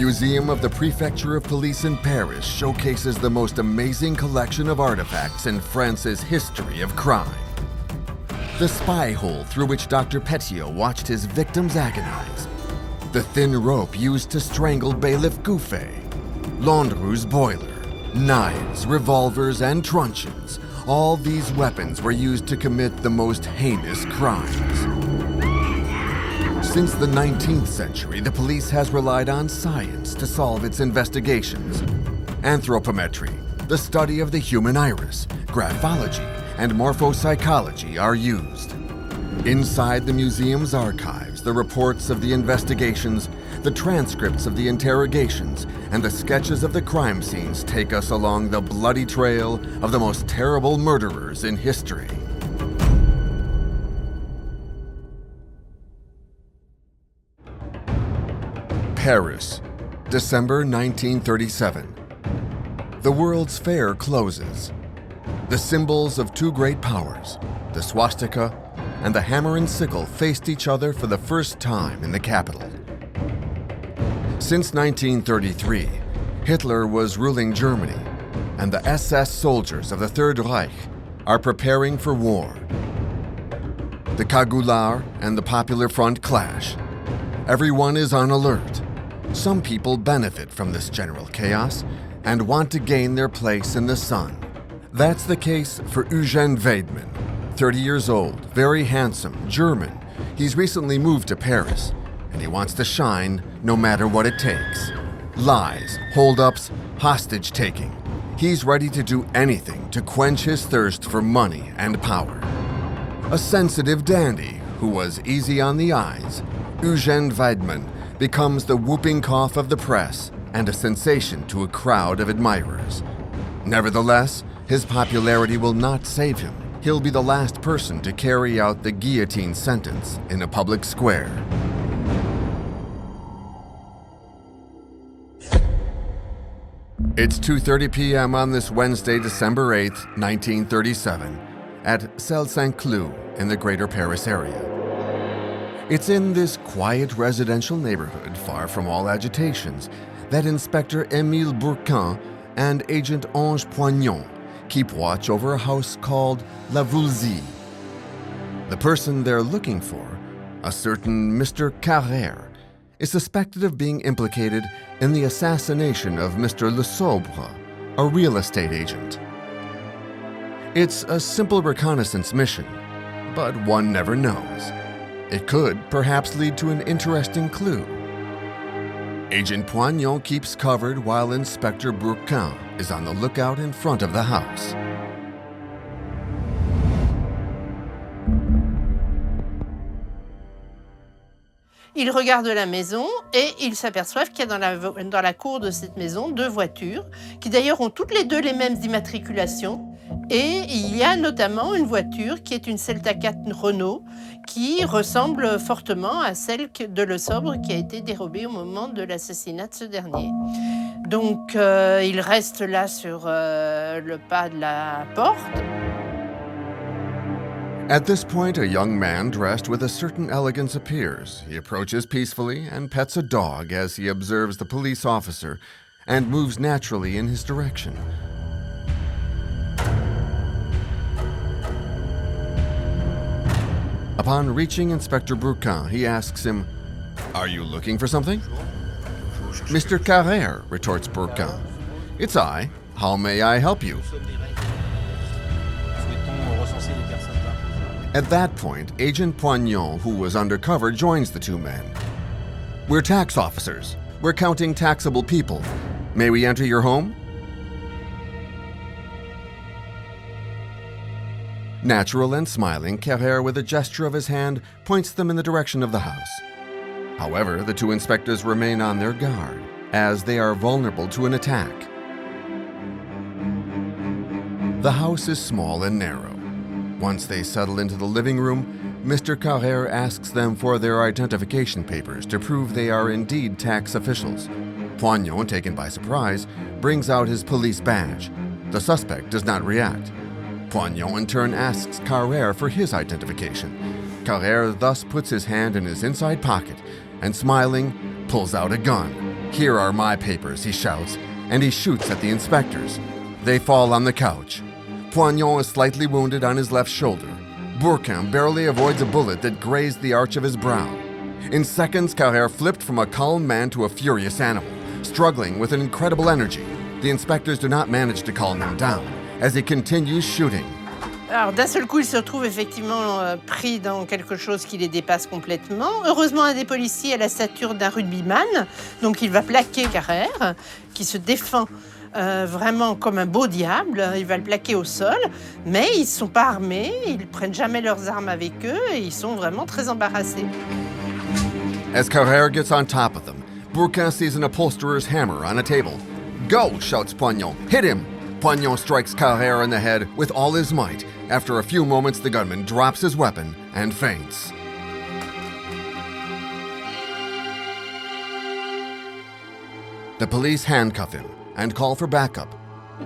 museum of the Prefecture of Police in Paris showcases the most amazing collection of artifacts in France's history of crime. The spy hole through which Dr. Petiot watched his victims agonize. The thin rope used to strangle Bailiff Gouffet. Landru's boiler. Knives, revolvers, and truncheons. All these weapons were used to commit the most heinous crimes. Since the 19th century, the police has relied on science to solve its investigations. Anthropometry, the study of the human iris, graphology, and morphopsychology are used. Inside the museum's archives, the reports of the investigations, the transcripts of the interrogations, and the sketches of the crime scenes take us along the bloody trail of the most terrible murderers in history. Paris, December 1937. The World's Fair closes. The symbols of two great powers, the swastika and the hammer and sickle, faced each other for the first time in the capital. Since 1933, Hitler was ruling Germany, and the SS soldiers of the Third Reich are preparing for war. The Cagoulards and the Popular Front clash. Everyone is on alert. Some people benefit from this general chaos and want to gain their place in the sun. That's the case for Eugène Weidmann, 30 years old, very handsome, German. He's recently moved to Paris, and he wants to shine no matter what it takes. Lies, holdups, hostage-taking. He's ready to do anything to quench his thirst for money and power. A sensitive dandy who was easy on the eyes, Eugène Weidmann becomes the whooping cough of the press and a sensation to a crowd of admirers. Nevertheless, his popularity will not save him. He'll be the last person to carry out the guillotine sentence in a public square. It's 2:30 p.m. on this Wednesday, December 8th, 1937, at Celle Saint-Cloud in the Greater Paris area. It's in this quiet residential neighborhood, far from all agitations, that Inspector Émile Bourquin and Agent Ange Poignon keep watch over a house called La Voulzie. The person they're looking for, a certain Mr. Carrère, is suspected of being implicated in the assassination of Mr. Le Sobre, a real estate agent. It's a simple reconnaissance mission, but one never knows. It could perhaps lead to an interesting clue. Agent Poignon keeps covered while Inspector Bourquin is on the lookout in front of the house. Ils regardent la maison et ils s'aperçoivent qu'il y a dans la cour de cette maison 2 voitures qui d'ailleurs ont toutes les 2 les mêmes immatriculations. Et il y a notamment une voiture qui est une Celta 4 Renault qui ressemble fortement à celle de Le Sobre qui a été dérobée au moment de l'assassinat de ce dernier. Donc il reste là sur le pas de la porte. At this point, a young man dressed with a certain elegance appears. He approaches peacefully and pets a dog as he observes the police officer and moves naturally in his direction. Upon reaching Inspector Bourquin, he asks him, "Are you looking for something?" "Mr. Carrère," retorts Bourquin. "It's I. How may I help you?" At that point, Agent Poignon, who was undercover, joins the 2 men. "We're tax officers. We're counting taxable people. May we enter your home?" Natural and smiling, Carrère, with a gesture of his hand, points them in the direction of the house. However, the 2 inspectors remain on their guard, as they are vulnerable to an attack. The house is small and narrow. Once they settle into the living room, Mr. Carrère asks them for their identification papers to prove they are indeed tax officials. Poignon, taken by surprise, brings out his police badge. The suspect does not react. Poignon in turn asks Carrère for his identification. Carrère thus puts his hand in his inside pocket and, smiling, pulls out a gun. "Here are my papers," he shouts, and he shoots at the inspectors. They fall on the couch. Poignon is slightly wounded on his left shoulder. Bourquin barely avoids a bullet that grazed the arch of his brow. In seconds, Carrère flipped from a calm man to a furious animal, struggling with an incredible energy. The inspectors do not manage to calm him down as he continues shooting. Alors d'un seul coup, il se retrouve effectivement pris dans quelque chose qui les dépasse complètement. Heureusement, un des policiers a la stature d'un rugbyman, donc il va plaquer Carrère, qui se défend vraiment comme un beau diable. Il va le plaquer au sol, mais ils ne sont pas armés, ils ne prennent jamais leurs armes avec eux et ils sont vraiment très embarrassés. As Carrère gets on top of them, Bourquin sees an upholsterer's hammer on a table. "Go!" shouts Poignon. "Hit him!" Poignon strikes Carrère in the head with all his might. After a few moments, the gunman drops his weapon and faints. The police handcuff him and call for backup.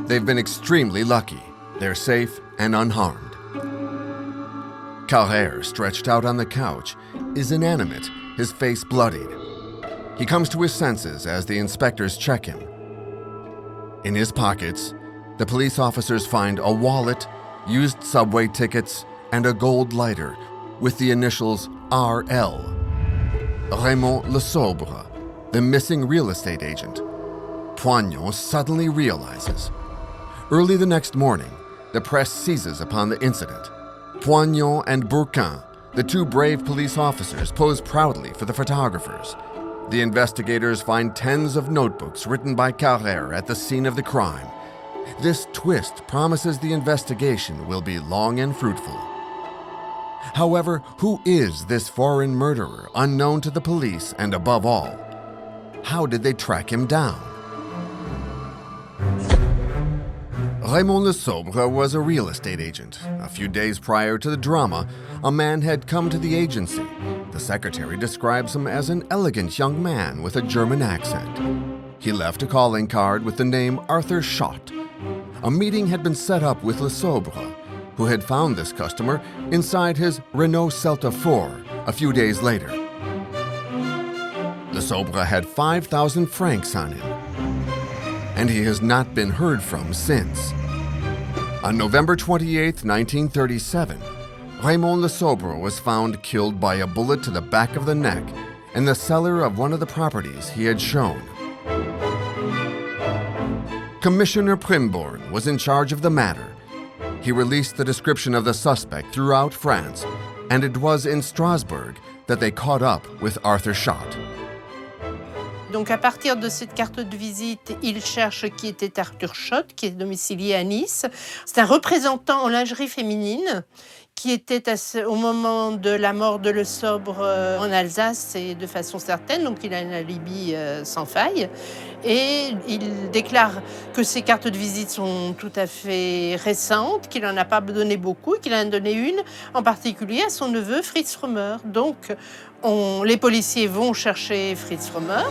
They've been extremely lucky. They're safe and unharmed. Carrère, stretched out on the couch, is inanimate, his face bloodied. He comes to his senses as the inspectors check him. In his pockets, the police officers find a wallet, used subway tickets, and a gold lighter with the initials RL. Raymond Le Sobre, the missing real estate agent. Poignon suddenly realizes. Early the next morning, the press seizes upon the incident. Poignon and Bourquin, the two brave police officers, pose proudly for the photographers. The investigators find tens of notebooks written by Carrère at the scene of the crime. This twist promises the investigation will be long and fruitful. However, who is this foreign murderer unknown to the police, and above all, how did they track him down? Raymond Le Sobre was a real estate agent. A few days prior to the drama, a man had come to the agency. The secretary describes him as an elegant young man with a German accent. He left a calling card with the name Arthur Schott. A meeting had been set up with Le Sobre, who had found this customer inside his Renault Celta 4 a few days later. Le Sobre had 5,000 francs on him, and he has not been heard from since. On November 28, 1937, Raymond Le Sobre was found killed by a bullet to the back of the neck in the cellar of one of the properties he had shown. Commissioner Primborn was in charge of the matter. He released the description of the suspect throughout France, and it was in Strasbourg that they caught up with Arthur Schott. Donc à partir de cette carte de visite, il cherche qui était Arthur Schott, qui est domicilié à Nice. C'est un représentant en lingerie féminine qui était au moment de la mort de Le Sobre en Alsace, et de façon certaine, donc il a un alibi sans faille. Et il déclare que ses cartes de visite sont tout à fait récentes, qu'il n'en a pas donné beaucoup, qu'il en a donné une en particulier à son neveu Fritz Frommer. Donc les policiers vont chercher Fritz Frommer.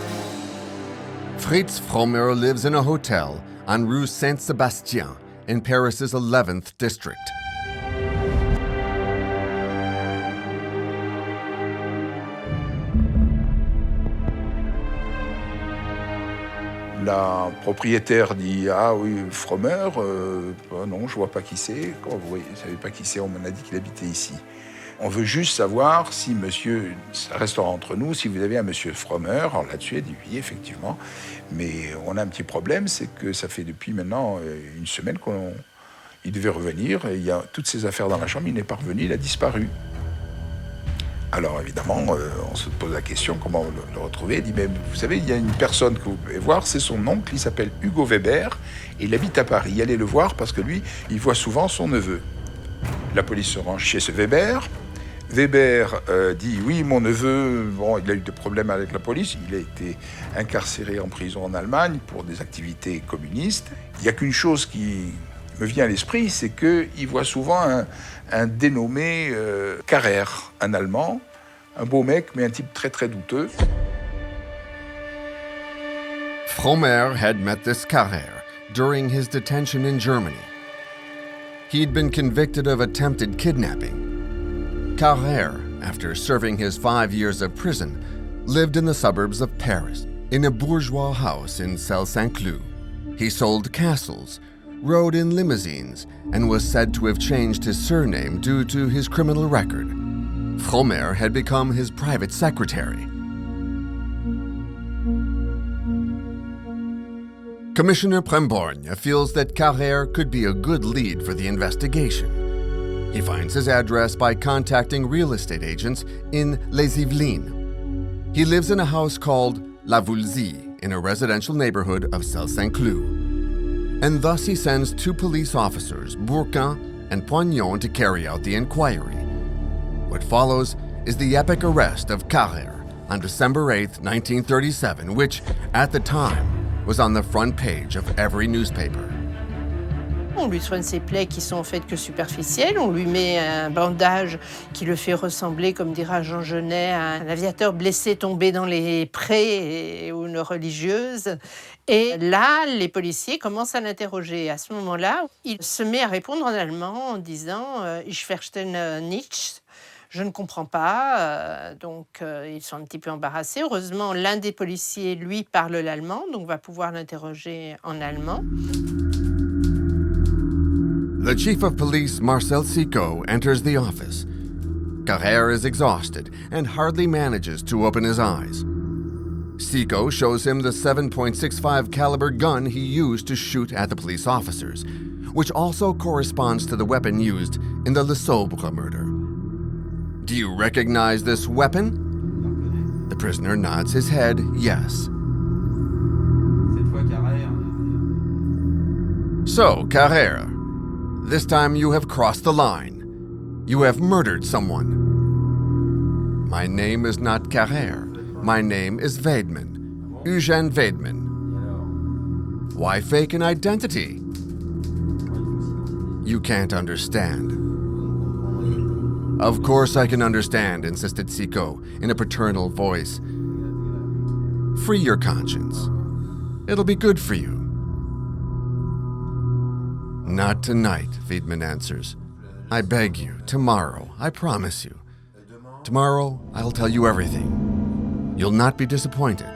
Fritz Frommer lives in a hotel on Rue Saint-Sébastien in Paris's 11th district. La propriétaire dit « Ah oui, Frommer, non, je vois pas qui c'est. » Vous voyez, vous savez pas qui c'est, on m'a dit qu'il habitait ici. On veut juste savoir si monsieur, ça restera entre nous, si vous avez un monsieur Frommer. Alors là-dessus, elle dit oui, effectivement. Mais on a un petit problème, c'est que ça fait depuis maintenant une semaine qu'il devait revenir. Et il y a toutes ses affaires dans la chambre, il n'est pas revenu, il a disparu. Alors évidemment, on se pose la question, comment le retrouver? Elle dit, mais vous savez, il y a une personne que vous pouvez voir, c'est son oncle, il s'appelle Hugo Weber, et il habite à Paris. Allez le voir parce que lui, il voit souvent son neveu. La police se rend chez ce Weber. Weber dit, oui, mon neveu, bon, il a eu des problèmes avec la police, il a été incarcéré en prison en Allemagne pour des activités communistes. Il n'y a qu'une chose qui me vient à l'esprit, c'est qu'il voit souvent un dénommé Carrère, un Allemand, un beau mec, mais un type très très douteux. Frommer had met this Carrère during his detention in Germany. He'd been convicted of attempted kidnapping. Carrère, after serving his 5 years of prison, lived in the suburbs of Paris. in a bourgeois house in Celle-Saint-Cloud. He sold castles, rode in limousines, and was said to have changed his surname due to his criminal record. Fromer had become his private secretary. Commissioner Premborgne feels that Carrère could be a good lead for the investigation. He finds his address by contacting real estate agents in Les Yvelines. He lives in a house called La Voulzie in a residential neighborhood of Celle-Saint-Cloud. And thus he sends 2 police officers, Bourquin and Poignon, to carry out the inquiry. What follows is the epic arrest of Carrère on December 8, 1937, which, at the time, was on the front page of every newspaper. On lui soigne ses plaies qui sont en fait que superficielles. On lui met un bandage qui le fait ressembler, comme dira Jean Genet, à un aviateur blessé tombé dans les prés ou une religieuse. Et là, les policiers commencent à l'interroger. À ce moment-là, il se met à répondre en allemand en disant « Ich verstehe nichts ». Je ne comprends pas, donc ils sont un petit peu embarrassés. Heureusement, l'un des policiers, lui, parle l'allemand, donc va pouvoir l'interroger en allemand. The chief of police, Marcel Sicot, enters the office. Carrère is exhausted and hardly manages to open his eyes. Sicot shows him the 7.65 caliber gun he used to shoot at the police officers, which also corresponds to the weapon used in the Le Sobre murder. Do you recognize this weapon? The prisoner nods his head, yes. So, Carrère, this time you have crossed the line. You have murdered someone. My name is not Carrère. My name is Weidman, Eugène Weidman. Why fake an identity? You can't understand. Of course I can understand, insisted Sicot in a paternal voice. Free your conscience. It'll be good for you. Not tonight, Weidman answers. I beg you, tomorrow, I promise you. Tomorrow, I'll tell you everything. You'll not be disappointed,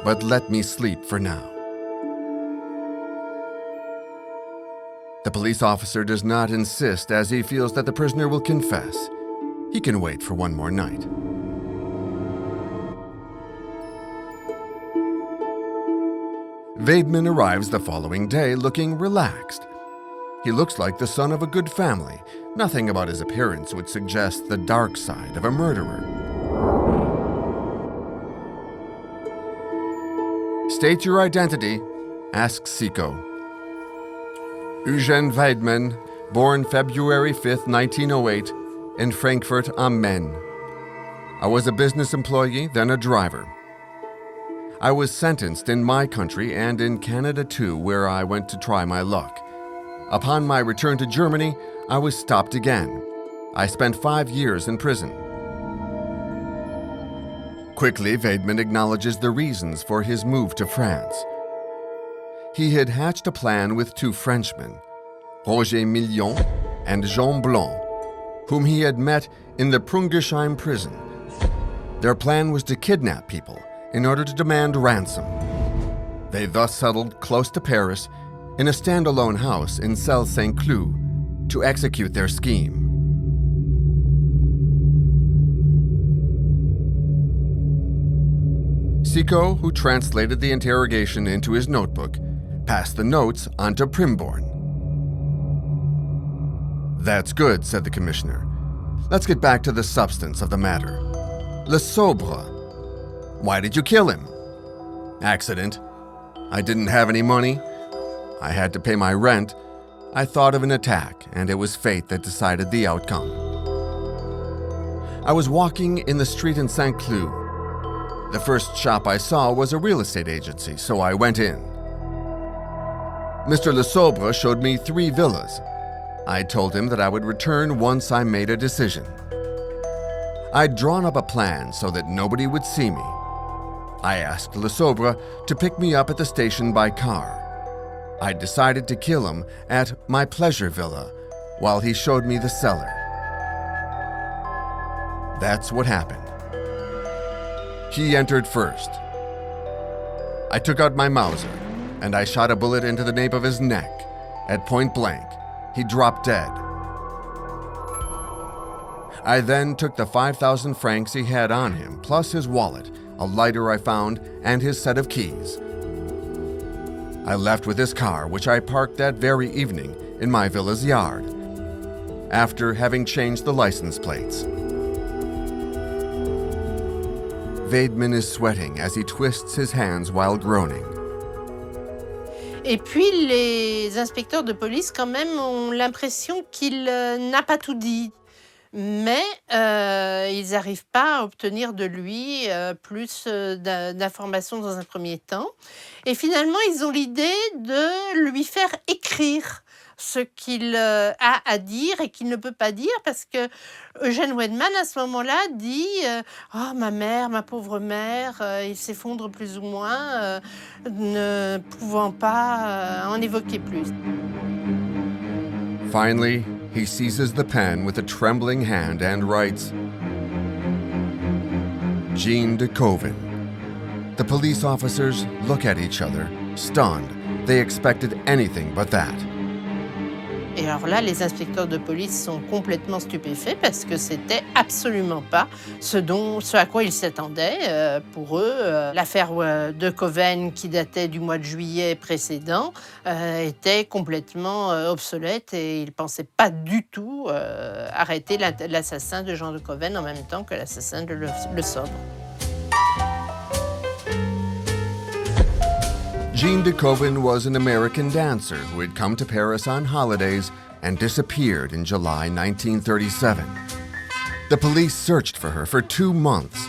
but let me sleep for now. The police officer does not insist as he feels that the prisoner will confess. He can wait for one more night. Weidman arrives the following day looking relaxed. He looks like the son of a good family. Nothing about his appearance would suggest the dark side of a murderer. State your identity, asks Sicot. Eugène Weidman, born February 5, 1908, in Frankfurt am Main. I was a business employee, then a driver. I was sentenced in my country and in Canada too, where I went to try my luck. Upon my return to Germany, I was stopped again. I spent 5 years in prison. Quickly, Weidman acknowledges the reasons for his move to France. He had hatched a plan with 2 Frenchmen, Roger Million and Jean Blanc, whom he had met in the Prungersheim prison. Their plan was to kidnap people in order to demand ransom. They thus settled close to Paris in a standalone house in Celle-Saint-Cloud to execute their scheme. Sicot, who translated the interrogation into his notebook, passed the notes on to Premborgne. That's good, said the commissioner. Let's get back to the substance of the matter. Le Sobre. Why did you kill him? Accident. I didn't have any money. I had to pay my rent. I thought of an attack, and it was fate that decided the outcome. I was walking in the street in St. Cloud. The first shop I saw was a real estate agency, so I went in. Mr. Le Sobre showed me 3 villas. I told him that I would return once I made a decision. I'd drawn up a plan so that nobody would see me. I asked Le Sobre to pick me up at the station by car. I decided to kill him at my pleasure villa while he showed me the cellar. That's what happened. He entered first. I took out my Mauser, and I shot a bullet into the nape of his neck. At point blank, he dropped dead. I then took the 5,000 francs he had on him, plus his wallet, a lighter I found, and his set of keys. I left with his car, which I parked that very evening in my villa's yard, after having changed the license plates. Weidman is sweating as he twists his hands while groaning. Et puis, les inspecteurs de police, quand même, ont l'impression qu'il n'a pas tout dit. Mais ils n'arrivent pas à obtenir de lui plus d'informations dans un premier temps. Et finalement, ils ont l'idée de lui faire écrire ce qu'il a à dire et qu'il ne peut pas dire, parce que Eugène Weidman, à ce moment-là, dit « Oh, ma mère, ma pauvre mère », il s'effondre plus ou moins, ne pouvant pas en évoquer plus. Finally, he seizes the pen with a trembling hand and writes, Jean de Koven. The police officers look at each other, stunned. They expected anything but that. Et alors là, les inspecteurs de police sont complètement stupéfaits parce que c'était absolument pas ce à quoi ils s'attendaient. Pour eux, l'affaire de Koven, qui datait du mois de juillet précédent, était complètement obsolète et ils ne pensaient pas du tout arrêter l'assassin de Jean de Koven en même temps que l'assassin de Le Sobre. Jean de Koven was an American dancer who had come to Paris on holidays and disappeared in July 1937. The police searched for her for 2 months.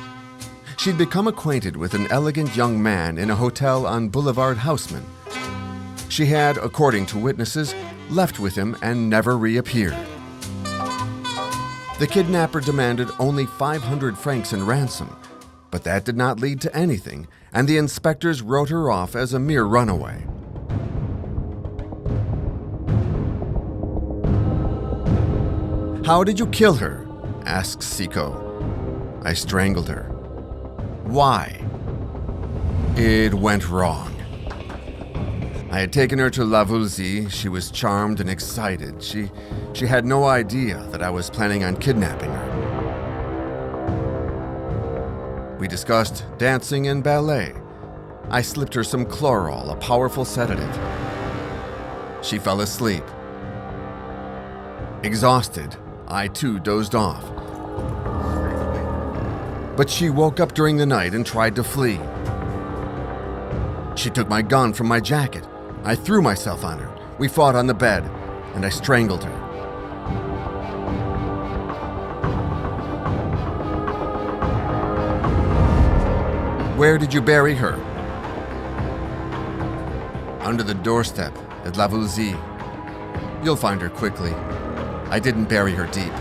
She'd become acquainted with an elegant young man in a hotel on Boulevard Haussmann. She had, according to witnesses, left with him and never reappeared. The kidnapper demanded only 500 francs in ransom, but that did not lead to anything, and the inspectors wrote her off as a mere runaway. How did you kill her? Asks Sicot. I strangled her. Why? It went wrong. I had taken her to La Voulzy. She was charmed and excited. She had no idea that I was planning on kidnapping her. We discussed dancing and ballet. I slipped her some chloral, a powerful sedative. She fell asleep. Exhausted, I too dozed off. But she woke up during the night and tried to flee. She took my gun from my jacket. I threw myself on her. We fought on the bed, and I strangled her. Where did you bury her? Under the doorstep at La Voulzy. You'll find her quickly. I didn't bury her deep.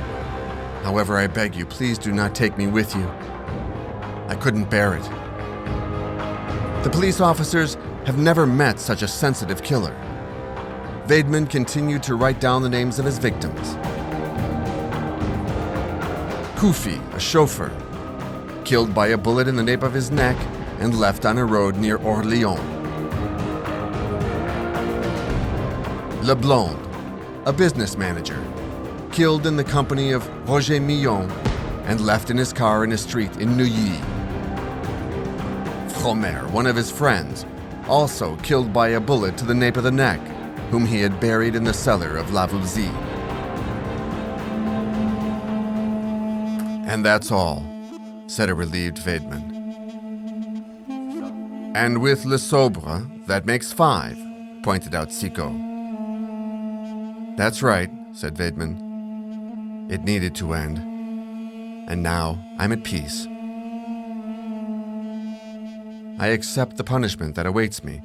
However, I beg you, please do not take me with you. I couldn't bear it. The police officers have never met such a sensitive killer. Weidman continued to write down the names of his victims. Koufi, a chauffeur, killed by a bullet in the nape of his neck and left on a road near Orléans. Leblond, a business manager, killed in the company of Roger Millon and left in his car in a street in Neuilly. Fromer, one of his friends, also killed by a bullet to the nape of the neck, whom he had buried in the cellar of La Voulzy. And that's all, said a relieved Weidman. And with Le Sobre, that makes 5, pointed out Sicot. That's right, said Weidman. It needed to end. And now I'm at peace. I accept the punishment that awaits me.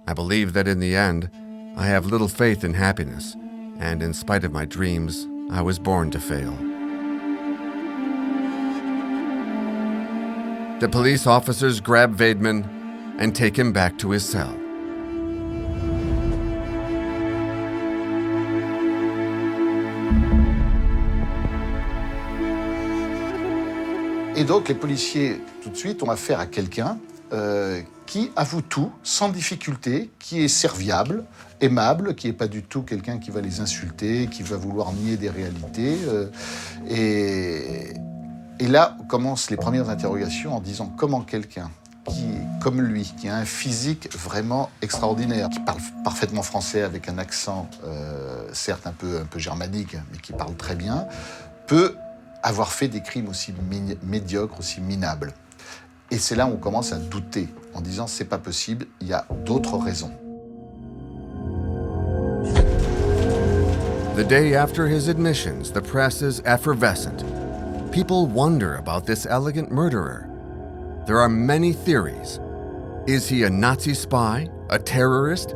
I believe that in the end, I have little faith in happiness, and in spite of my dreams, I was born to fail. The police officers grab Weidman and take him back to his cell. Et donc les policiers, tout de suite, ont affaire à quelqu'un qui avoue tout, sans difficulté, qui est serviable, aimable, qui n'est pas du tout quelqu'un qui va les insulter, qui va vouloir nier des réalités. Et là commencent les premières interrogations en disant comment quelqu'un qui, comme lui, qui a un physique vraiment extraordinaire, qui parle parfaitement français avec un accent, certes un peu germanique, mais qui parle très bien, peut avoir fait des crimes aussi médiocres, aussi minables. Et c'est là où on commence à douter, en disant c'est pas possible, il y a d'autres raisons. The day after his admissions, the press is effervescent. People wonder about this elegant murderer. There are many theories. Is he a Nazi spy? A terrorist?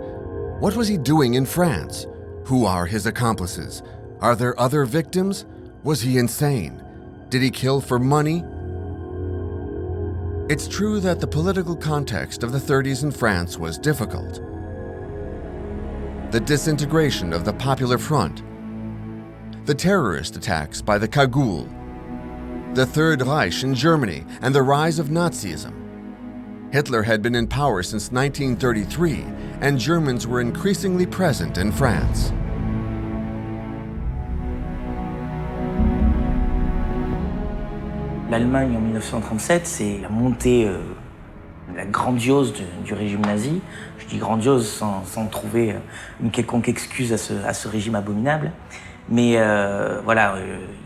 What was he doing in France? Who are his accomplices? Are there other victims? Was he insane? Did he kill for money? It's true that the political context of the 30s in France was difficult. The disintegration of the Popular Front, the terrorist attacks by the Cagoule, the Third Reich in Germany, and the rise of Nazism. Hitler had been in power since 1933, and Germans were increasingly present in France. L'Allemagne en 1937, c'est la montée la grandiose du régime nazi. Je dis grandiose sans trouver une quelconque excuse à ce régime abominable. Mais voilà,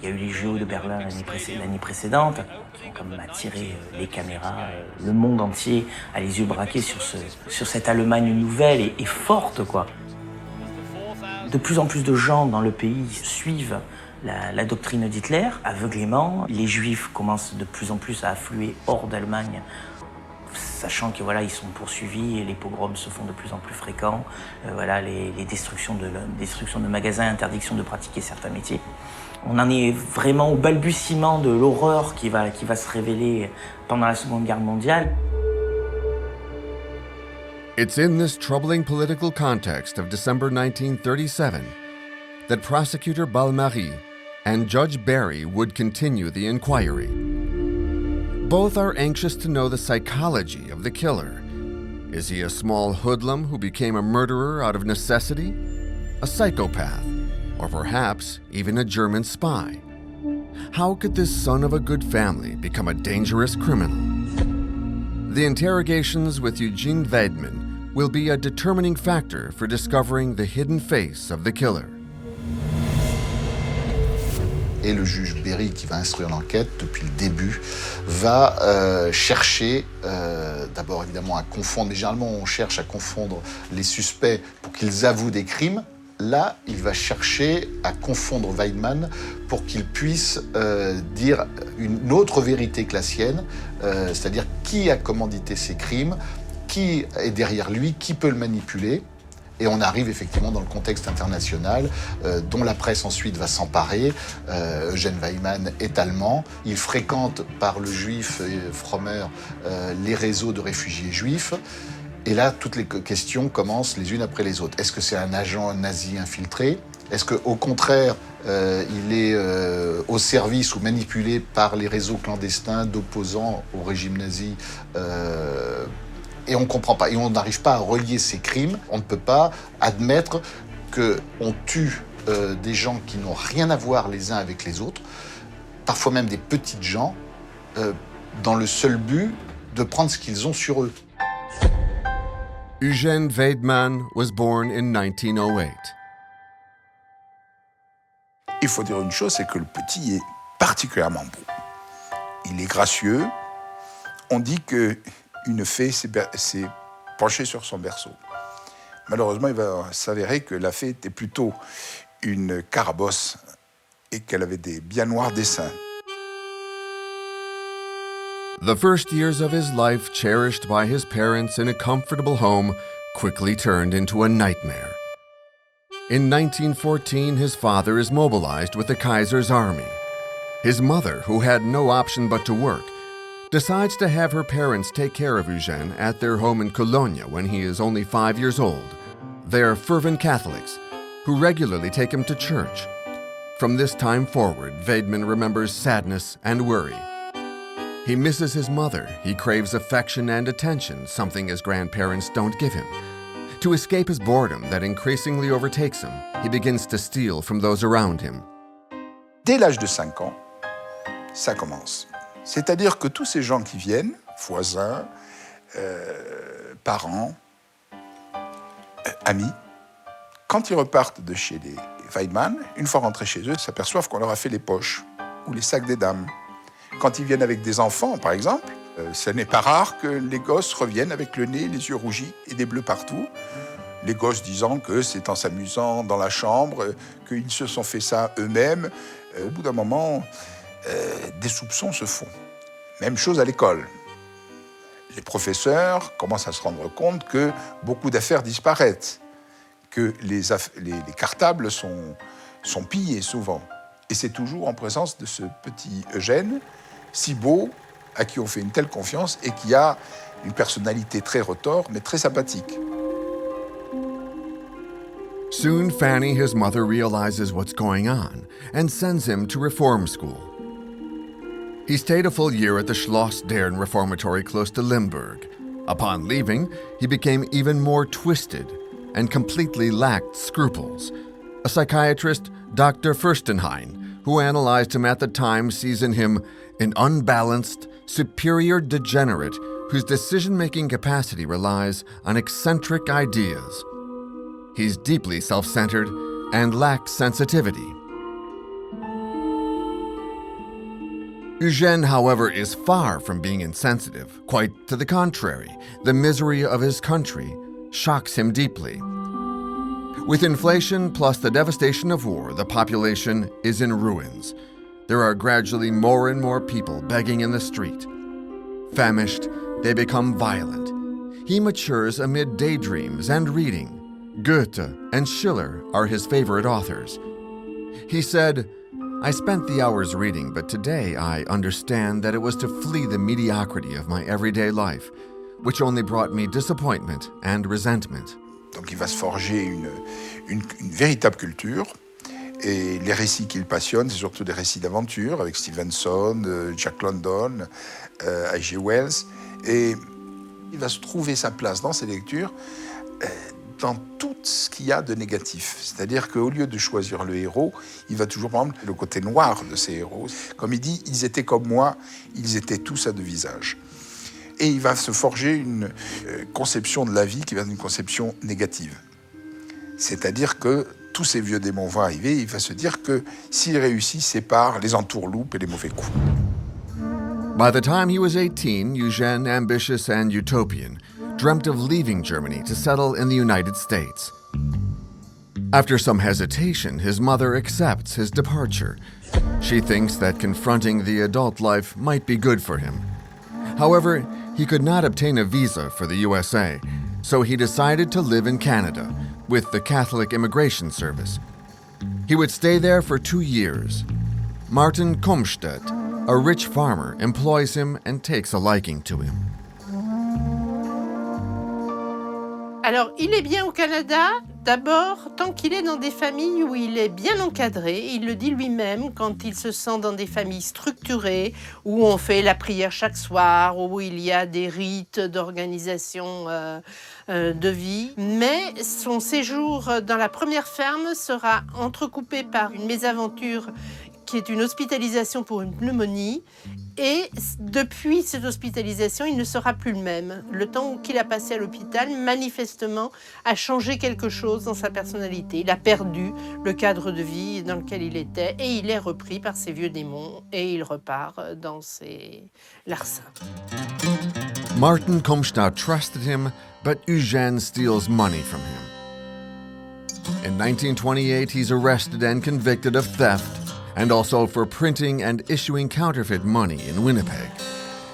il y a eu les JO de Berlin l'année précédente, qui ont quand même attiré les caméras, le monde entier a les yeux braqués sur cette Allemagne nouvelle et forte, quoi. De plus en plus de gens dans le pays suivent la doctrine d'Hitler aveuglément. Les Juifs commencent de plus en plus à affluer hors d'Allemagne, sachant que voilà, ils sont poursuivis et les pogroms se font de plus en plus fréquents. Voilà, les destructions de magasins, interdiction de pratiquer certains métiers. On en est vraiment au balbutiement de l'horreur qui va se révéler pendant la Seconde Guerre mondiale. It's in this troubling political context of December 1937 that prosecutor Balmary and Judge Barry would continue the inquiry. Both are anxious to know the psychology of the killer. Is he a small hoodlum who became a murderer out of necessity? A psychopath? Or perhaps even a German spy? How could this son of a good family become a dangerous criminal? The interrogations with Eugene Weidmann will be a determining factor for discovering the hidden face of the killer. Et le juge Berry, qui va instruire l'enquête depuis le début, va chercher, d'abord évidemment à confondre, mais généralement on cherche à confondre les suspects pour qu'ils avouent des crimes. Là, il va chercher à confondre Weidmann pour qu'il puisse dire une autre vérité que la sienne, c'est-à-dire qui a commandité ces crimes, qui est derrière lui, qui peut le manipuler. Et on arrive effectivement dans le contexte international dont la presse ensuite va s'emparer. Eugène Weidmann est allemand. Il fréquente par le juif Frommer les réseaux de réfugiés juifs. Et là, toutes les questions commencent les unes après les autres. Est-ce que c'est un agent nazi infiltré ? Est-ce qu'au contraire, il est au service ou manipulé par les réseaux clandestins d'opposants au régime nazi et on ne comprend pas, et on n'arrive pas à relier ces crimes. On ne peut pas admettre qu'on tue des gens qui n'ont rien à voir les uns avec les autres, parfois même des petites gens, dans le seul but de prendre ce qu'ils ont sur eux. Eugene Weidmann was born in 1908. Il faut dire une chose, c'est que le petit est particulièrement beau. Il est gracieux. On dit qu'une fée s'est penchée sur son berceau. Malheureusement, il va s'avérer que la fée était plutôt une carabosse et qu'elle avait des bien noirs dessins. The first years of his life, cherished by his parents in a comfortable home, quickly turned into a nightmare. In 1914, his father is mobilized with the Kaiser's army. His mother, who had no option but to work, decides to have her parents take care of Eugene at their home in Cologne when he is only 5 years old. They are fervent Catholics who regularly take him to church. From this time forward, Weidmann remembers sadness and worry. He misses his mother. He craves affection and attention, something his grandparents don't give him. To escape his boredom that increasingly overtakes him, he begins to steal from those around him. Dès l'âge de 5 ans, ça commence. C'est-à-dire que tous ces gens qui viennent, voisins, parents, amis, quand ils repartent de chez les Weidmann, une fois rentrés chez eux, s'aperçoivent qu'on leur a fait les poches ou les sacs des dames. Quand ils viennent avec des enfants, par exemple, ce n'est pas rare que les gosses reviennent avec le nez, les yeux rougis et des bleus partout. Les gosses disant que c'est en s'amusant dans la chambre, qu'ils se sont fait ça eux-mêmes. Au bout d'un moment, des soupçons se font. Même chose à l'école. Les professeurs commencent à se rendre compte que beaucoup d'affaires disparaissent, que les cartables sont pillés souvent. Et c'est toujours en présence de ce petit Eugène, si beau, à qui on fait une telle confiance et qui a une personnalité très retors, mais très sympathique. Soon, Fanny, his mother, realizes what's going on and sends him to reform school. He stayed a full year at the Schloss Dern Reformatory close to Limburg. Upon leaving, he became even more twisted and completely lacked scruples. A psychiatrist, Dr. Furstenhain, who analyzed him at the time, sees in him an unbalanced, superior degenerate whose decision-making capacity relies on eccentric ideas. He's deeply self-centered and lacks sensitivity. Eugène, however, is far from being insensitive. Quite to the contrary, the misery of his country shocks him deeply. With inflation plus the devastation of war, the population is in ruins. There are gradually more and more people begging in the street. Famished, they become violent. He matures amid daydreams and reading. Goethe and Schiller are his favorite authors. He said, "I spent the hours reading, but today I understand that it was to flee the mediocrity of my everyday life, which only brought me disappointment and resentment." Donc il va se forger une véritable culture. Et les récits qu'il passionne, c'est surtout des récits d'aventure avec Stevenson, Jack London, H.G. Wells. Et il va se trouver sa place dans ces lectures dans tout ce qu'il y a de négatif. C'est-à-dire qu'au lieu de choisir le héros, il va toujours prendre le côté noir de ces héros. Comme il dit, ils étaient comme moi, ils étaient tous à deux visages. Et il va se forger une conception de la vie qui va être une conception négative. C'est-à-dire que tous ces vieux démons vont arriver, il va se dire que s'il réussit, c'est par les entourloupes et les mauvais coups. By the time he was 18, Eugène, ambitious and utopian, dreamt of leaving Germany to settle in the United States. After some hesitation, his mother accepts his departure. She thinks that confronting the adult life might be good for him. However, he could not obtain a visa for the USA, so he decided to live in Canada with the Catholic Immigration Service. He would stay there for 2 years. Martin Komstedt, a rich farmer, employs him and takes a liking to him. Alors, il est bien au Canada, d'abord, tant qu'il est dans des familles où il est bien encadré. Il le dit lui-même, quand il se sent dans des familles structurées, où on fait la prière chaque soir, où il y a des rites d'organisation de vie. Mais son séjour dans la première ferme sera entrecoupé par une mésaventure qui est une hospitalisation pour une pneumonie. Et depuis cette hospitalisation, il ne sera plus le même. Le temps qu'il a passé à l'hôpital, manifestement, a changé quelque chose dans sa personnalité. Il a perdu le cadre de vie dans lequel il était et il est repris par ses vieux démons et il repart dans ses larcins. Martin Komstedt trusted him, but Eugène steals money from him. In 1928, he's arrested and convicted of theft, and also for printing and issuing counterfeit money in Winnipeg.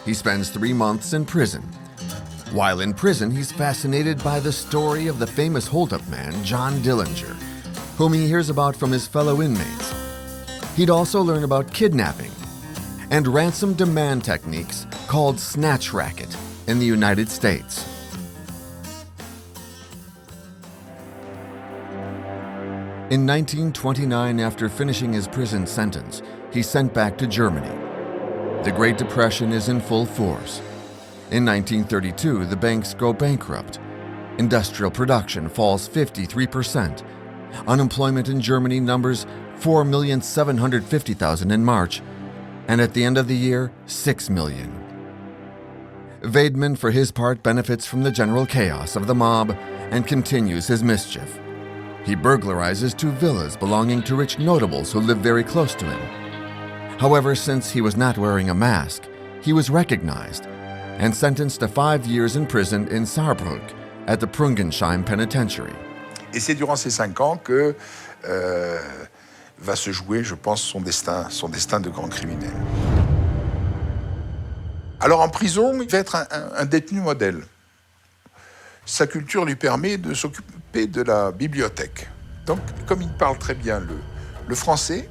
He spends 3 months in prison. While in prison, he's fascinated by the story of the famous hold-up man, John Dillinger, whom he hears about from his fellow inmates. He'd also learn about kidnapping and ransom demand techniques called snatch racket in the United States. In 1929, after finishing his prison sentence, he's sent back to Germany. The Great Depression is in full force. In 1932, the banks go bankrupt. Industrial production falls 53%. Unemployment in Germany numbers 4,750,000 in March, and at the end of the year, 6 million. Weidmann, for his part, benefits from the general chaos of the mob and continues his mischief. He burglarizes 2 villas belonging to rich notables who live very close to him. However, since he was not wearing a mask, he was recognized and sentenced to 5 years in prison in Saarbrück at the Prungensheim Penitentiary. Et c'est durant ces 5 ans que va se jouer, je pense, son destin de grand criminel. Alors en prison, il va être un détenu modèle. Sa culture lui permet de s'occuper de la bibliothèque. Donc, comme il parle très bien le français,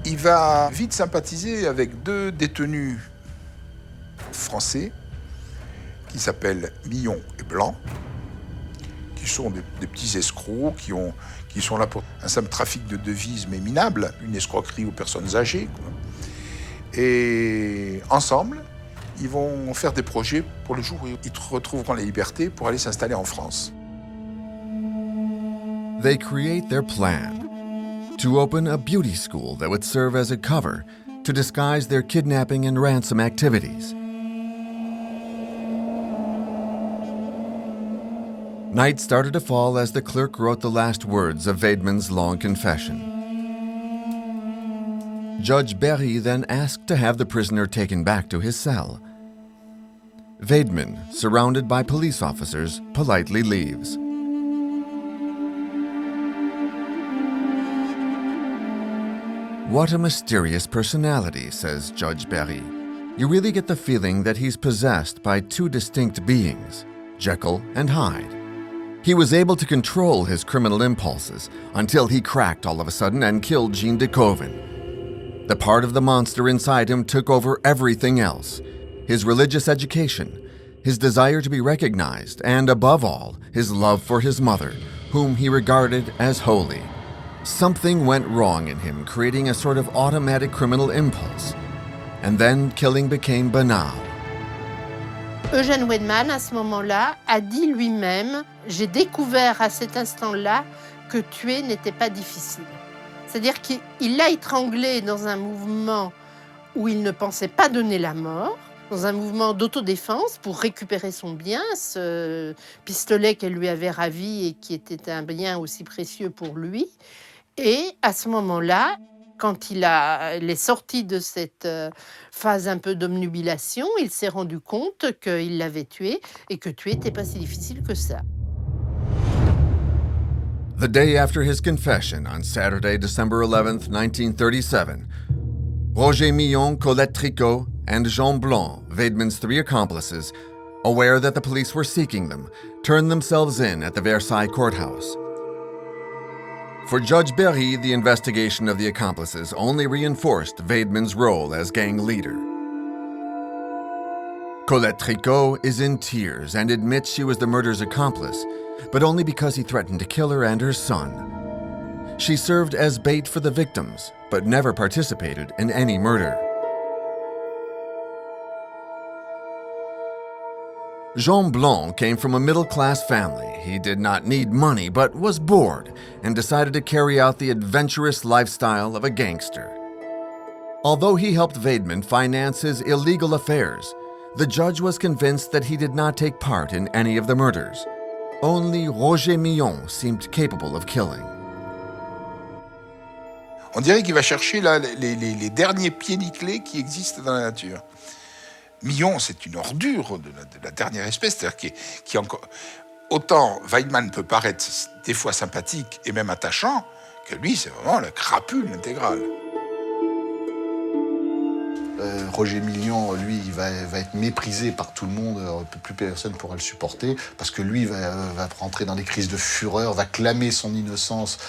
il va vite sympathiser avec 2 détenus français qui s'appellent Millon et Blanc, qui sont des petits escrocs qui sont là pour un simple trafic de devises mais minable, une escroquerie aux personnes âgées, quoi. Et ensemble, ils vont faire des projets pour le jour où ils retrouveront la liberté pour aller s'installer en France. They create their plan to open a beauty school that would serve as a cover to disguise their kidnapping and ransom activities. Night started to fall as the clerk wrote the last words of Weidmann's long confession. Judge Berry then asked to have the prisoner taken back to his cell. Weidmann, surrounded by police officers, politely leaves. What a mysterious personality, says Judge Berry. You really get the feeling that he's possessed by 2 distinct beings, Jekyll and Hyde. He was able to control his criminal impulses until he cracked all of a sudden and killed Jean de Koven. The part of the monster inside him took over everything else: his religious education, his desire to be recognized, and above all, his love for his mother, whom he regarded as holy. Something went wrong in him, creating a sort of automatic criminal impulse. And then killing became banal. Eugène Weidmann, à ce moment-là, a dit lui-même « J'ai découvert à cet instant-là que tuer n'était pas difficile ». C'est-à-dire qu'il l'a étranglé dans un mouvement où il ne pensait pas donner la mort, dans un mouvement d'autodéfense pour récupérer son bien, ce pistolet qu'elle lui avait ravi et qui était un bien aussi précieux pour lui. Et à ce moment-là, quand il est sorti de cette phase un peu d'omnubilation, il s'est rendu compte qu'il l'avait tué et que tuer n'était pas si difficile que ça. The day after his confession, on Saturday, December 11th, 1937, Roger Millon, Colette Tricot, and Jean Blanc, Weidmann's 3 accomplices, aware that the police were seeking them, turned themselves in at the Versailles courthouse. For Judge Berry, the investigation of the accomplices only reinforced Weidmann's role as gang leader. Colette Tricot is in tears and admits she was the murder's accomplice, but only because he threatened to kill her and her son. She served as bait for the victims, but never participated in any murder. Jean Blanc came from a middle-class family. He did not need money, but was bored and decided to carry out the adventurous lifestyle of a gangster. Although he helped Weidmann finance his illegal affairs, the judge was convinced that he did not take part in any of the murders. Only Roger Millon seemed capable of killing. On dirait qu'il va chercher là, les derniers pieds nickelés qui existent dans la nature. Millon, c'est une ordure de la dernière espèce, c'est-à-dire qui encore... Autant Weidmann peut paraître des fois sympathique et même attachant, que lui, c'est vraiment la crapule intégrale. Roger Millon, lui, il va être méprisé par tout le monde, plus personne ne pourra le supporter, parce que lui va rentrer dans des crises de fureur, va clamer son innocence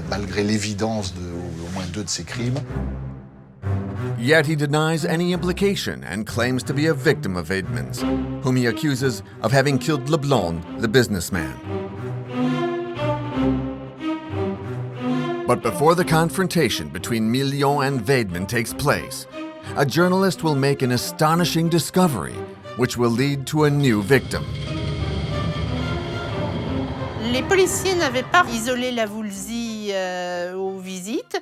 malgré l'évidence au moins 2 de ses crimes. Yet he denies any implication and claims to be a victim of Weidmann's, whom he accuses of having killed Leblond, the businessman. But before the confrontation between Millon and Weidmann takes place, a journalist will make an astonishing discovery, which will lead to a new victim. Les policiers n'avaient pas isolé la Woolsey aux visites.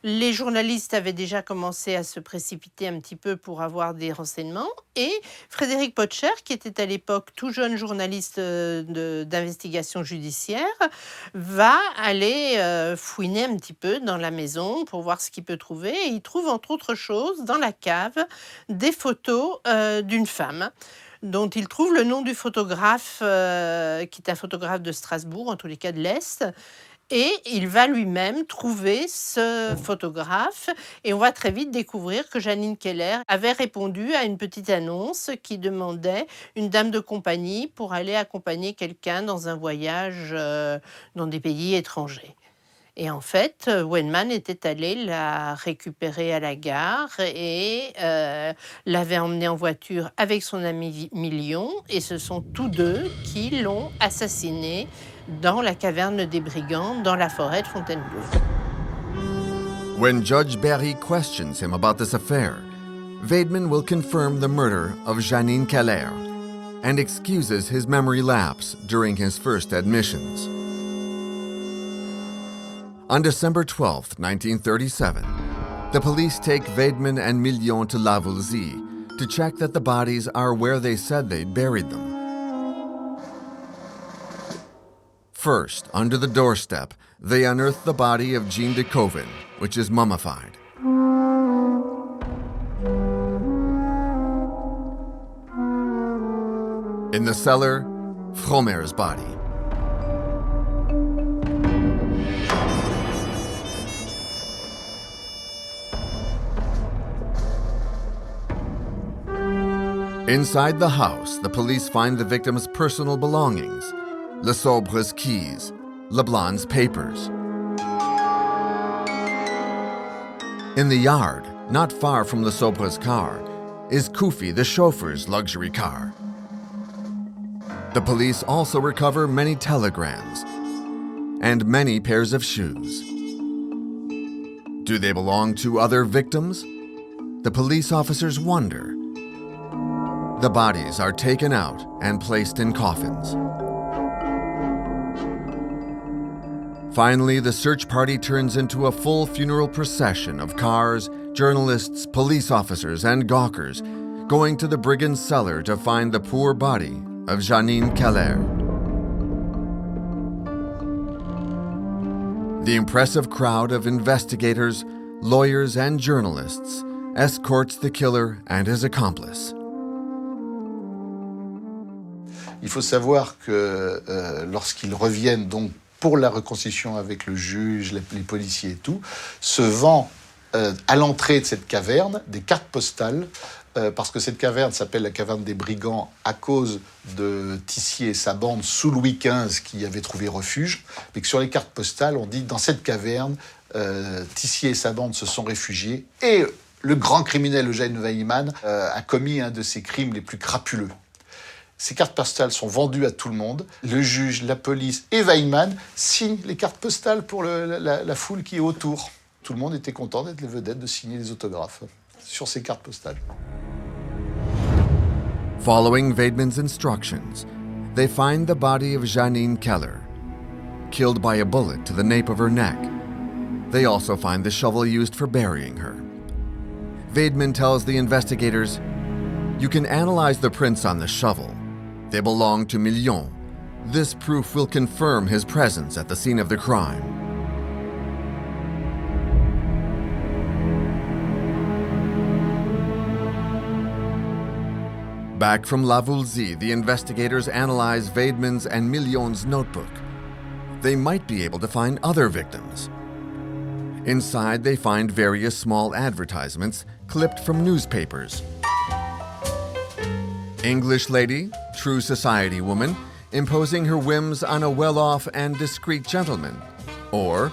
Les journalistes avaient déjà commencé à se précipiter un petit peu pour avoir des renseignements. Et Frédéric Potcher, qui était à l'époque tout jeune journaliste d'investigation judiciaire, va aller fouiner un petit peu dans la maison pour voir ce qu'il peut trouver. Et il trouve entre autres choses dans la cave des photos d'une femme dont il trouve le nom du photographe, qui est un photographe de Strasbourg, en tous les cas de l'Est. Et il va lui-même trouver ce photographe. Et on va très vite découvrir que Janine Keller avait répondu à une petite annonce qui demandait une dame de compagnie pour aller accompagner quelqu'un dans un voyage dans des pays étrangers. Et en fait, Weinman était allé la récupérer à la gare et l'avait emmenée en voiture avec son ami Million. Et ce sont tous deux qui l'ont assassinée dans la caverne des brigands, dans la forêt de Fontainebleau. When Judge Berry questions him about this affair, Weidman will confirm the murder of Janine Keller and excuses his memory lapse during his first admissions. On December 12, 1937, the police take Weidman and Million to La Woolsey to check that the bodies are where they said they'd buried them. First, under the doorstep, they unearth the body of Jean de Koven, which is mummified. In the cellar, Fromer's body. Inside the house, the police find the victim's personal belongings, Le Sobre's keys, Leblanc's papers. In the yard, not far from Le Sobre's car, is Koufi, the chauffeur's luxury car. The police also recover many telegrams and many pairs of shoes. Do they belong to other victims? The police officers wonder. The bodies are taken out and placed in coffins. Finally, the search party turns into a full funeral procession of cars, journalists, police officers, and gawkers going to the brigand's cellar to find the poor body of Janine Keller. The impressive crowd of investigators, lawyers, and journalists escorts the killer and his accomplice. Il faut savoir que lorsqu'ils reviennent donc pour la reconstitution avec le juge, les policiers et tout, se vend à l'entrée de cette caverne des cartes postales, parce que cette caverne s'appelle la caverne des brigands à cause de Tissier et sa bande sous Louis XV qui avaient trouvé refuge, mais que sur les cartes postales, on dit dans cette caverne, Tissier et sa bande se sont réfugiés et le grand criminel Eugène Weidman a commis un de ses crimes les plus crapuleux. Ces cartes postales sont vendues à tout le monde. Le juge, la police et Weidman signent les cartes postales pour la foule qui est autour. Tout le monde était content d'être les vedettes, de signer les autographes sur ces cartes postales. Following Weidman's instructions, they find the body of Janine Keller, killed by a bullet to the nape of her neck. They also find the shovel used for burying her. Weidman tells the investigators, "You can analyze the prints on the shovel. They belong to Million. This proof will confirm his presence at the scene of the crime." Back from La Woolsey, the investigators analyze Weidman's and Million's notebook. They might be able to find other victims. Inside, they find various small advertisements clipped from newspapers. English lady, true society woman, imposing her whims on a well-off and discreet gentleman. Or,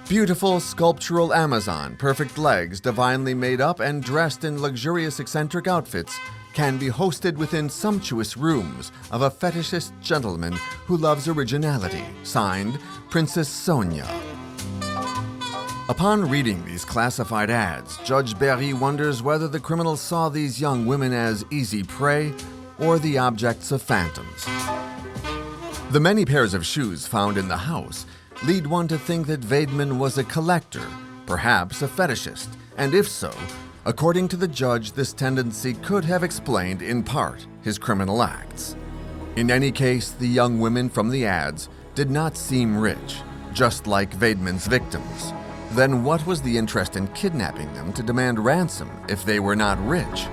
beautiful sculptural Amazon, perfect legs, divinely made up and dressed in luxurious eccentric outfits, can be hosted within sumptuous rooms of a fetishist gentleman who loves originality. Signed, Princess Sonia. Upon reading these classified ads, Judge Berry wonders whether the criminals saw these young women as easy prey or the objects of phantoms. The many pairs of shoes found in the house lead one to think that Weidman was a collector, perhaps a fetishist, and if so, according to the judge, this tendency could have explained, in part, his criminal acts. In any case, the young women from the ads did not seem rich, just like Weidman's victims. Then what was the interest in kidnapping them to demand ransom if they were not rich?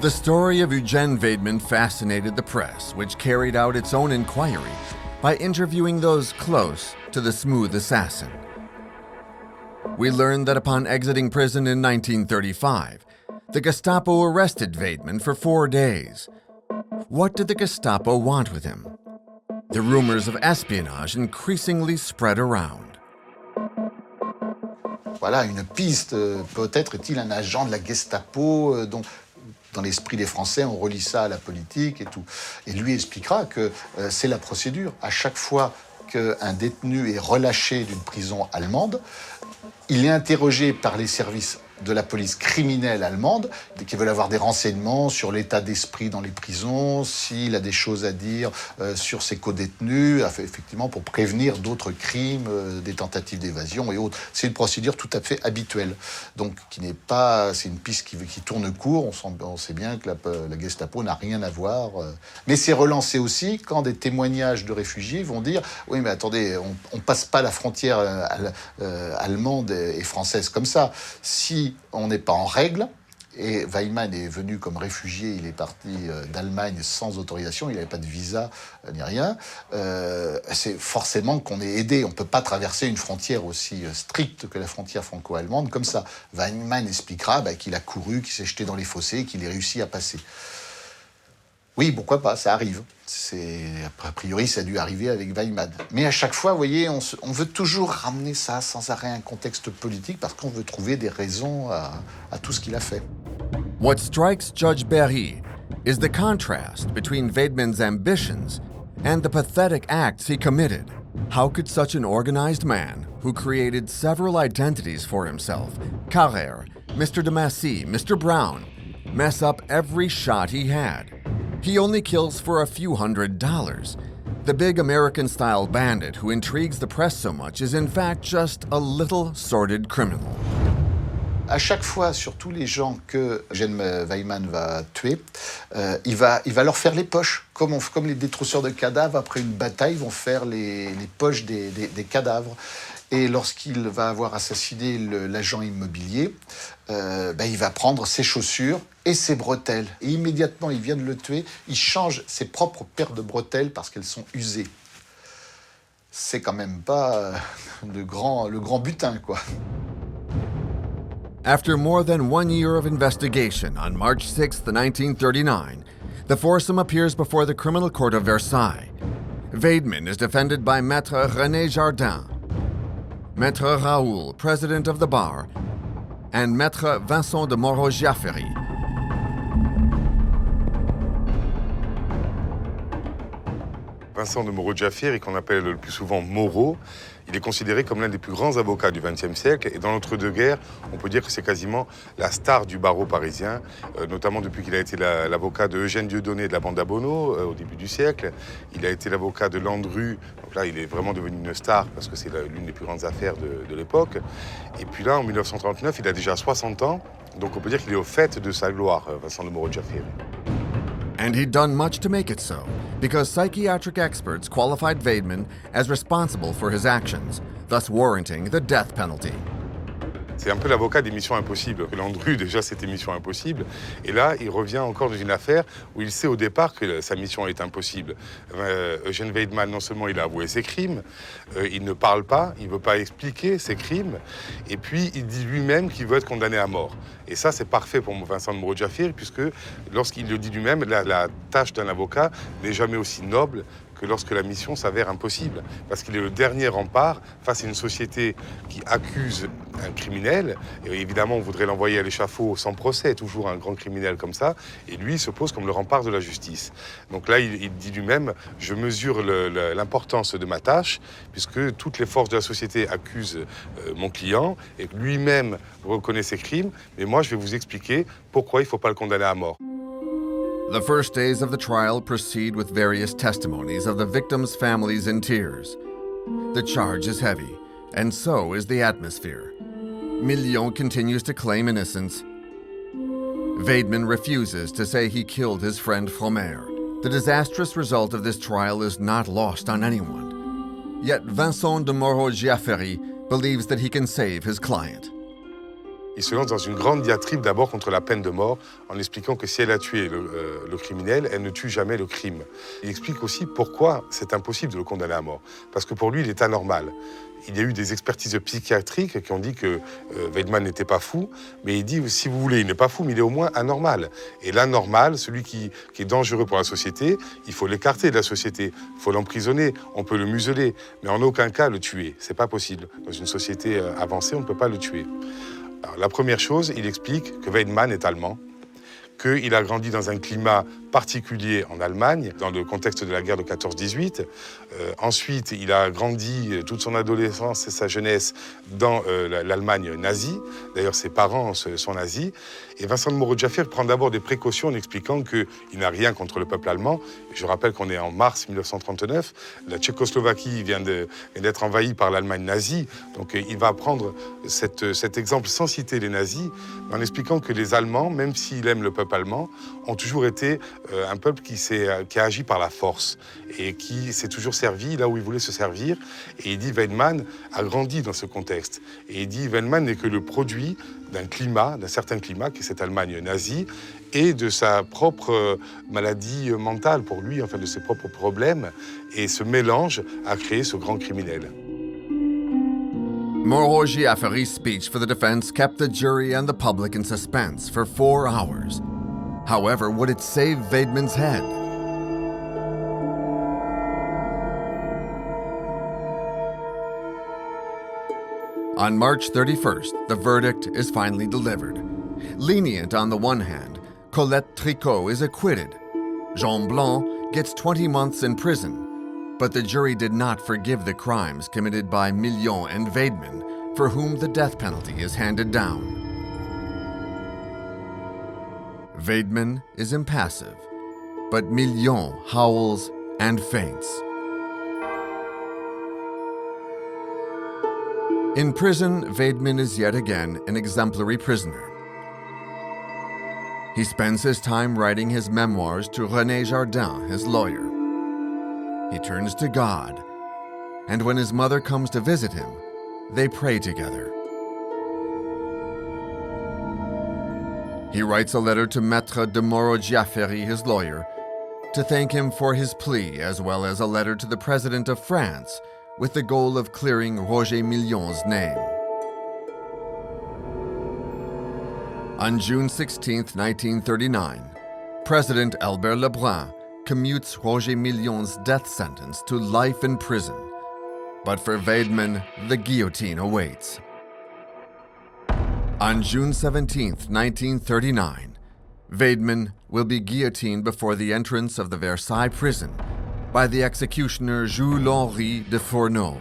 The story of Eugene Weidman fascinated the press, which carried out its own inquiry by interviewing those close to the smooth assassin. We learned that upon exiting prison in 1935, the Gestapo arrested Weidman for 4 days. What did the Gestapo want with him? The rumors of espionnage increasingly spread around. Voilà, une piste. Peut-être est-il un agent de la Gestapo dont, dans l'esprit des Français, on relie ça à la politique et tout. Et lui expliquera que c'est la procédure. À chaque fois qu'un détenu est relâché d'une prison allemande, il est interrogé par les services de la police criminelle allemande, qui veulent avoir des renseignements sur l'état d'esprit dans les prisons, s'il a des choses à dire sur ses co-détenus, effectivement pour prévenir d'autres crimes, des tentatives d'évasion et autres. C'est une procédure tout à fait habituelle, donc qui n'est pas, c'est une piste qui tourne court. On sait bien que la Gestapo n'a rien à voir, mais c'est relancé aussi quand des témoignages de réfugiés vont dire oui mais attendez, on passe pas la frontière allemande et française comme ça. Si on n'est pas en règle, et Weidman est venu comme réfugié, il est parti d'Allemagne sans autorisation, il n'avait pas de visa ni rien, c'est forcément qu'on est aidé. On ne peut pas traverser une frontière aussi stricte que la frontière franco-allemande comme ça. Weidman expliquera qu'il a couru, qu'il s'est jeté dans les fossés, qu'il ait réussi à passer. Oui, pourquoi pas, ça arrive. A priori, ça a dû arriver avec Weidman. Mais à chaque fois, vous voyez, on veut toujours ramener ça sans arrêt à un contexte politique parce qu'on veut trouver des raisons à tout ce qu'il a fait. What strikes Judge Berry is the contrast between Weidman's ambitions and the pathetic acts he committed. How could such an organized man, who created several identities for himself, Carrère, Mr. de Massy, Mr. Brown, mess up every shot he had? He only kills for a few $100. The big American-style bandit who intrigues the press so much is in fact just a little sordid criminal. À chaque fois, sur tous les gens que Eugene Weidman va tuer, il va leur faire les poches, comme les détrousseurs de cadavres, après une bataille, vont faire les poches des cadavres. Et lorsqu'il va avoir assassiné l'agent immobilier, il va prendre ses chaussures et ses bretelles. Et immédiatement, il vient de le tuer, il change ses propres paires de bretelles parce qu'elles sont usées. C'est quand même pas le grand butin, quoi. After more than 1 year of investigation, on March 6, 1939, the foursome appears before the criminal court of Versailles. Weidman is defended by Maître René Jardin, Maître Raoul, president of the bar, and Maître Vincent de Moreau-Giaferi. Vincent de Moreau-Giaferi, qu'on appelle le plus souvent Moreau, il est considéré comme l'un des plus grands avocats du XXe siècle. Et dans l'entre-deux-guerres, on peut dire que c'est quasiment la star du barreau parisien, notamment depuis qu'il a été l'avocat de Eugène Dieudonné de la bande à Bonneau au début du siècle. Il a été l'avocat de Landru. Donc là, il est vraiment devenu une star parce que c'est l'une des plus grandes affaires de l'époque. Et puis là, en 1939, il a déjà 60 ans. Donc on peut dire qu'il est au fait de sa gloire, Vincent de Moreau-Giaferi. And he'd done much to make it so, because psychiatric experts qualified Weidman as responsible for his actions, thus warranting the death penalty. C'est un peu l'avocat des missions impossibles. Landru, déjà, c'était mission impossible. Et là, il revient encore dans une affaire où il sait au départ que sa mission est impossible. Eugene Weidman, non seulement il a avoué ses crimes, il ne parle pas, il ne veut pas expliquer ses crimes, et puis il dit lui-même qu'il veut être condamné à mort. Et ça, c'est parfait pour Vincent de Moreau-Giaferi, puisque lorsqu'il le dit lui-même, la tâche d'un avocat n'est jamais aussi noble que lorsque la mission s'avère impossible, parce qu'il est le dernier rempart face à une société qui accuse un criminel, et évidemment on voudrait l'envoyer à l'échafaud sans procès, toujours un grand criminel comme ça, et lui il se pose comme le rempart de la justice. Donc là il dit lui-même, je mesure l'importance de ma tâche, puisque toutes les forces de la société accusent mon client, et lui-même reconnaît ses crimes, mais moi je vais vous expliquer pourquoi il ne faut pas le condamner à mort. The first days of the trial proceed with various testimonies of the victims' families in tears. The charge is heavy, and so is the atmosphere. Million continues to claim innocence. Weidmann refuses to say he killed his friend Fromer. The disastrous result of this trial is not lost on anyone. Yet Vincent de Moreau-Giaferi believes that he can save his client. Il se lance dans une grande diatribe d'abord contre la peine de mort en expliquant que si elle a tué le criminel, elle ne tue jamais le crime. Il explique aussi pourquoi c'est impossible de le condamner à mort. Parce que pour lui, il est anormal. Il y a eu des expertises psychiatriques qui ont dit que Weidmann n'était pas fou, mais il dit, si vous voulez, il n'est pas fou, mais il est au moins anormal. Et l'anormal, celui qui est dangereux pour la société, il faut l'écarter de la société, il faut l'emprisonner, on peut le museler, mais en aucun cas le tuer. C'est pas possible. Dans une société avancée, on ne peut pas le tuer. Alors, la première chose, il explique que Weidmann est allemand, qu'il a grandi dans un climat particulier en Allemagne, dans le contexte de la guerre de 14-18. Ensuite, il a grandi toute son adolescence et sa jeunesse dans l'Allemagne nazie. D'ailleurs, ses parents sont nazis. Et Vincent de Moreau-Giaferi prend d'abord des précautions en expliquant qu'il n'a rien contre le peuple allemand. Je rappelle qu'on est en mars 1939. La Tchécoslovaquie vient d'être envahie par l'Allemagne nazie. Donc, il va prendre cet exemple sans citer les nazis, mais en expliquant que les Allemands, même s'ils aiment le peuple allemand, ont toujours été un peuple qui a agi par la force et qui s'est toujours servi là où il voulait se servir. Et il dit Weidmann a grandi dans ce contexte. Et il dit Weidmann n'est que le produit d'un certain climat, qui est cette Allemagne nazie, et de sa propre maladie mentale pour lui, enfin de ses propres problèmes. Et ce mélange a créé ce grand criminel. Moreau-Giaferi's speech for the defense kept the jury and the public in suspense for 4 hours. However, would it save Weidmann's head? On March 31st, the verdict is finally delivered. Lenient on the one hand, Colette Tricot is acquitted. Jean Blanc gets 20 months in prison, but the jury did not forgive the crimes committed by Million and Weidmann, for whom the death penalty is handed down. Weidmann is impassive, but Million howls and faints. In prison, Weidmann is yet again an exemplary prisoner. He spends his time writing his memoirs to René Jardin, his lawyer. He turns to God, and when his mother comes to visit him, they pray together. He writes a letter to Maître de Moreau-Giaferi, his lawyer, to thank him for his plea, as well as a letter to the President of France with the goal of clearing Roger Million's name. On June 16, 1939, President Albert Lebrun commutes Roger Million's death sentence to life in prison. But for Weidmann, the guillotine awaits. On June 17, 1939, Weidmann will be guillotined before the entrance of the Versailles prison by the executioner Jules-Henri de Fourneau.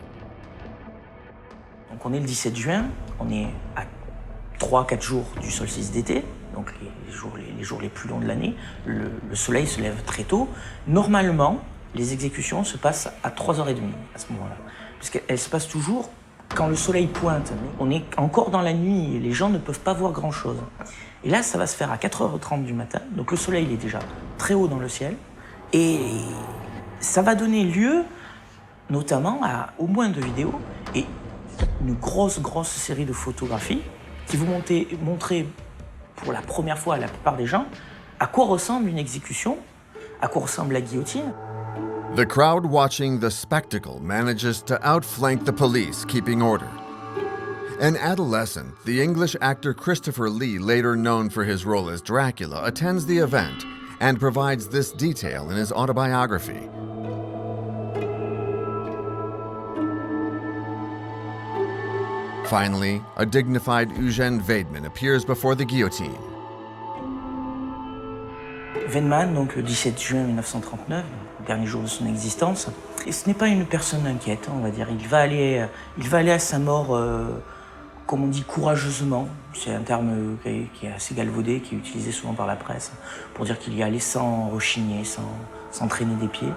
Donc on est le 17 juin, on est à 3-4 jours du solstice d'été, donc les jours les plus longs de l'année. Le soleil se lève très tôt. Normalement, les exécutions se passent à 3h30 à ce moment-là, puisqu'elles se passent toujours quand le soleil pointe. On est encore dans la nuit et les gens ne peuvent pas voir grand-chose. Et là, ça va se faire à 4h30 du matin, donc le soleil il est déjà très haut dans le ciel, et ça va donner lieu notamment à au moins 2 vidéos et une grosse série de photographies qui vont montrer pour la première fois à la plupart des gens à quoi ressemble une exécution, à quoi ressemble la guillotine. The crowd watching the spectacle manages to outflank the police, keeping order. An adolescent, the English actor Christopher Lee, later known for his role as Dracula, attends the event and provides this detail in his autobiography. Finally, a dignified Eugène Weidmann appears before the guillotine. Weidmann, donc le 17 juin 1939, le dernier jour de son existence, et ce n'est pas une personne inquiète, on va dire. Il va aller à sa mort, comme on dit, courageusement. C'est un terme qui est assez galvaudé, qui est utilisé souvent par la presse, pour dire qu'il y allait sans rechigner, sans traîner des pieds.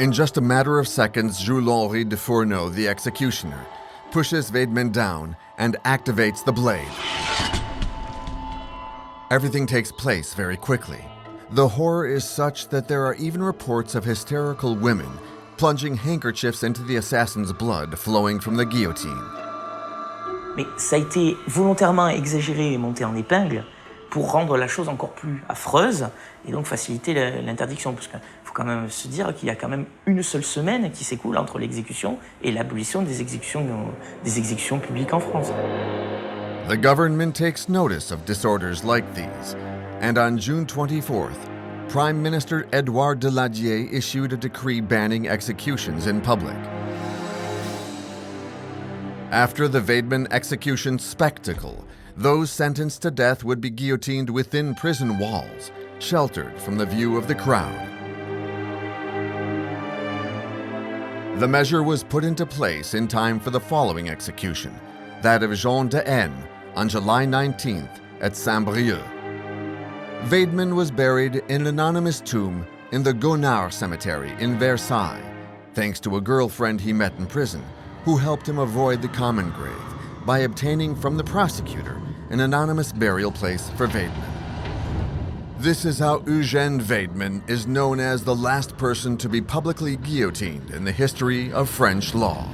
In just a matter of seconds, Jules-Henri de Fourneau, the executioner, pushes Weidmann down and activates the blade. Everything takes place very quickly. The horror is such that there are even reports of hysterical women plunging handkerchiefs into the assassin's blood flowing from the guillotine. Mais ça a été volontairement exagéré et monté en épingle pour rendre la chose encore plus affreuse et donc faciliter l'interdiction. Parce qu'il faut quand même se dire qu'il y a quand même une seule semaine qui s'écoule entre l'exécution et l'abolition des exécutions publiques en France. The government takes notice of disorders like these, and on June 24th, Prime Minister Édouard Daladier issued a decree banning executions in public. After the Weidmann execution spectacle, those sentenced to death would be guillotined within prison walls, sheltered from the view of the crowd. The measure was put into place in time for the following execution, that of Jean de N, on July 19th at Saint-Brieuc. Weidmann was buried in an anonymous tomb in the Gonard Cemetery in Versailles, thanks to a girlfriend he met in prison who helped him avoid the common grave by obtaining from the prosecutor an anonymous burial place for Weidmann. This is how Eugène Weidmann is known as the last person to be publicly guillotined in the history of French law.